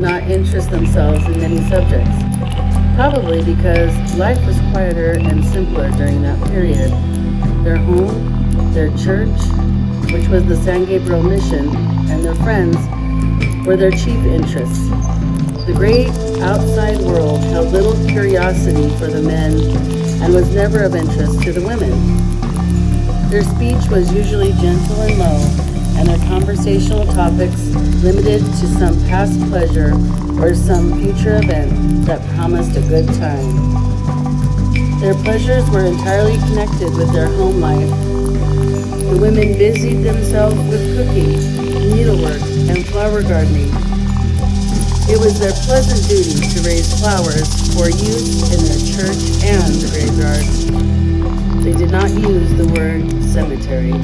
not interest themselves in many subjects, probably because life was quieter and simpler during that period. Their home, their church, which was the San Gabriel Mission, and their friends were their chief interests. The great outside world held little curiosity for the men and was never of interest to the women. Their speech was usually gentle and low, and their conversational topics limited to some past pleasure or some future event that promised a good time. Their pleasures were entirely connected with their home life. The women busied themselves with cooking, needlework, and flower gardening. It was their pleasant duty to raise flowers for use in their church and the graveyard. They did not use the word cemetery.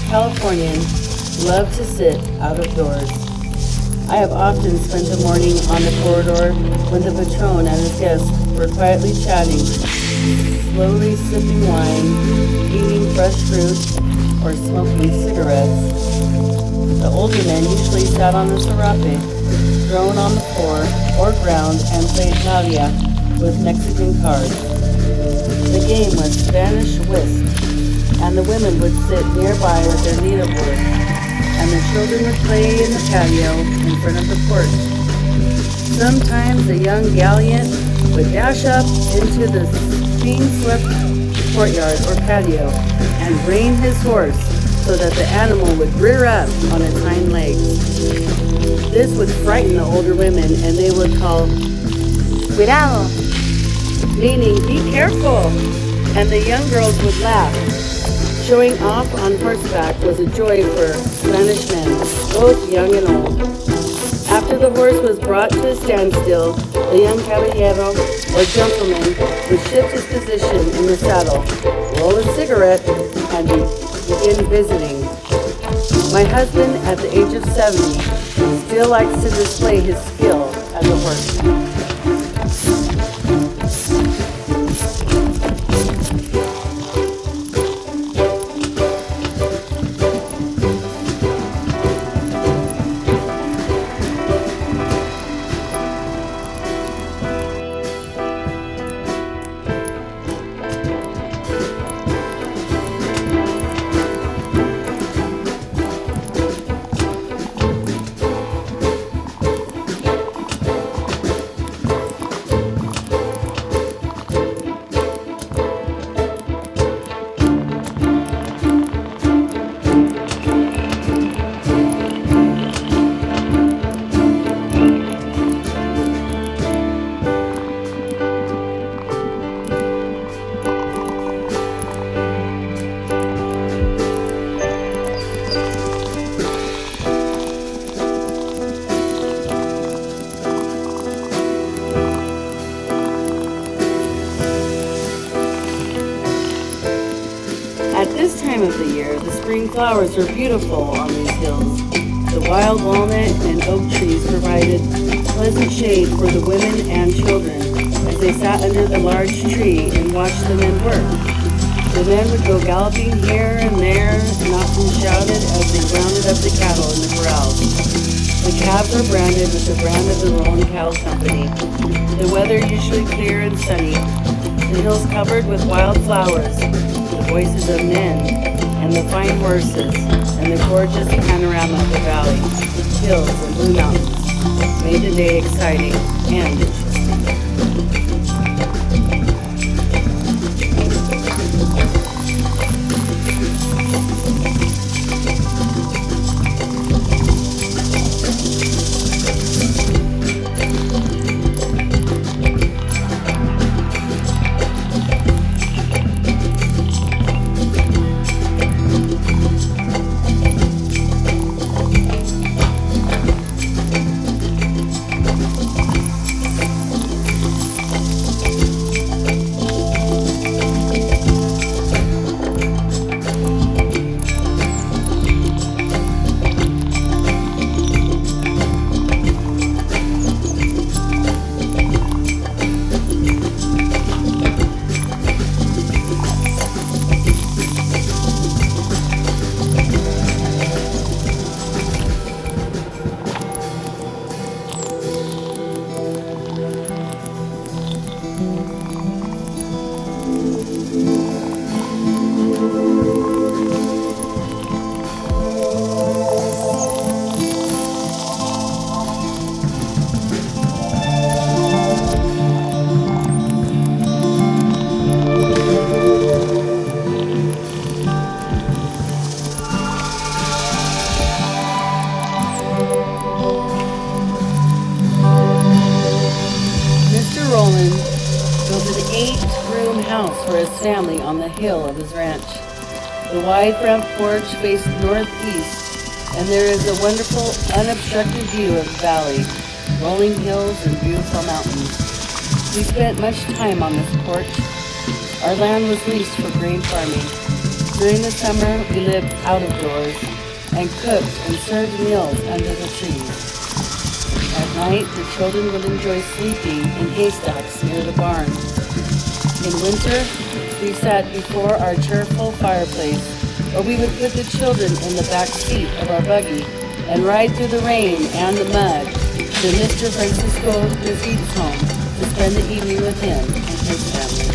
Californian love to sit out of doors. I have often spent a morning on the corridor when the patron and his guests were quietly chatting, slowly sipping wine, eating fresh fruit, or smoking cigarettes. The older men usually sat on the serape, thrown on the floor or ground, and played Nadia with Mexican cards. The game was Spanish whist, and the women would sit nearby with their needlework, and the children would play in the patio in front of the porch. Sometimes the young gallant would dash up into the steam-swept courtyard or patio and rein his horse so that the animal would rear up on its hind legs. This would frighten the older women, and they would call, "Cuidado," meaning "be careful," and the young girls would laugh. Showing off on horseback was a joy for Spanish men, both young and old. After the the horse was brought to a standstill, the young caballero or gentleman would shift his position in the saddle, roll a cigarette, and begin visiting. My husband, at the age of 70, still likes to display his skill as a horseman. Of the year, the spring flowers were beautiful on these hills. The wild walnut and oak trees provided pleasant shade for the women and children as they sat under the large tree and watched the men work. The men would go galloping here and there and often shouted as they rounded up the cattle in the corrals. The calves were branded with the brand of the Rowland Cattle Company. The weather usually clear and sunny. The hills covered with wild flowers. The voices of men and the fine horses and the gorgeous panorama of the valley, hills and blue mountains made the day exciting and interesting. Family on the hill of his ranch. The wide front porch faced northeast, and there is a wonderful, unobstructed view of the valley, rolling hills and beautiful mountains. We spent much time on this porch. Our land was leased for grain farming. During the summer, we lived out of doors and cooked and served meals under the trees. At night, the children would enjoy sleeping in haystacks near the barn. In winter, we sat before our cheerful fireplace, or we would put the children in the back seat of our buggy and ride through the rain and the mud to Mr. Francisco Gazitte's home to spend the evening with him and his family.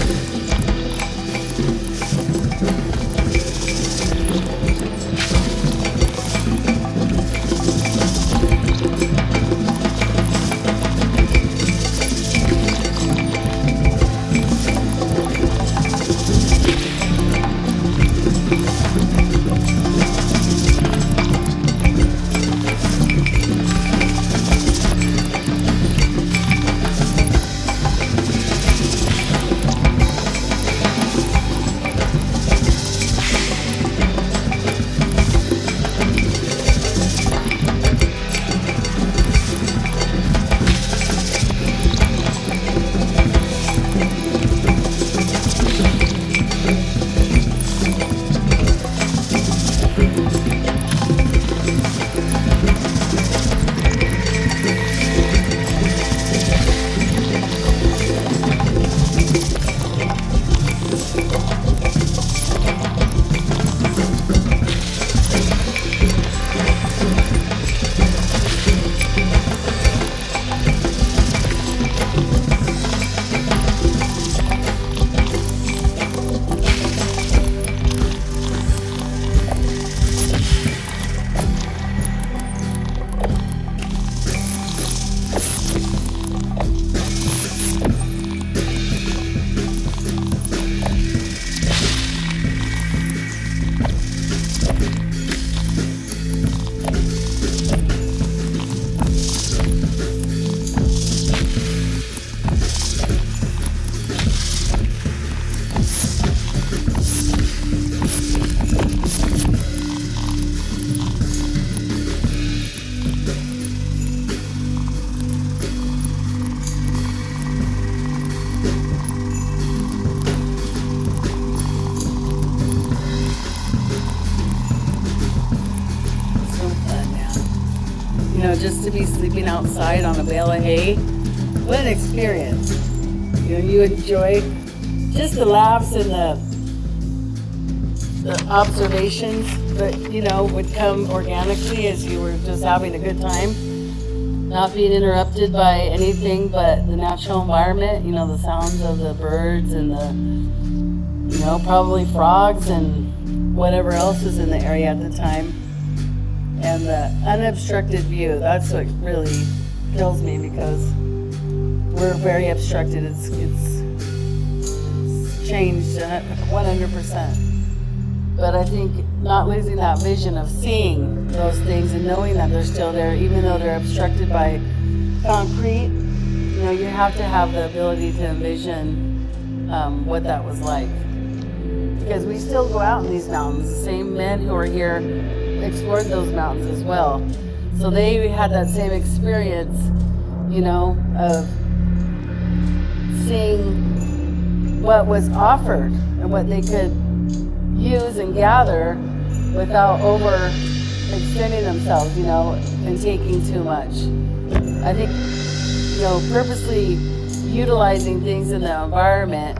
just to be sleeping outside on a bale of hay. What an experience. You enjoy just the laughs and the observations that, would come organically as you were just having a good time. Not being interrupted by anything but the natural environment, the sounds of the birds and the, probably frogs and whatever else is in the area at the time. And the unobstructed view, that's what really kills me, because we're very obstructed. It's changed 100%. But I think not losing that vision of seeing those things and knowing that they're still there, even though they're obstructed by concrete, you have to have the ability to envision what that was like. Because we still go out in these mountains. The same men who are here explored those mountains as well. So they had that same experience, of seeing what was offered and what they could use and gather without overextending themselves, and taking too much. I think, purposely utilizing things in the environment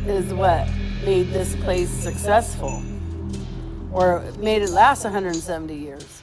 is what made this place successful, or made it last 170 years.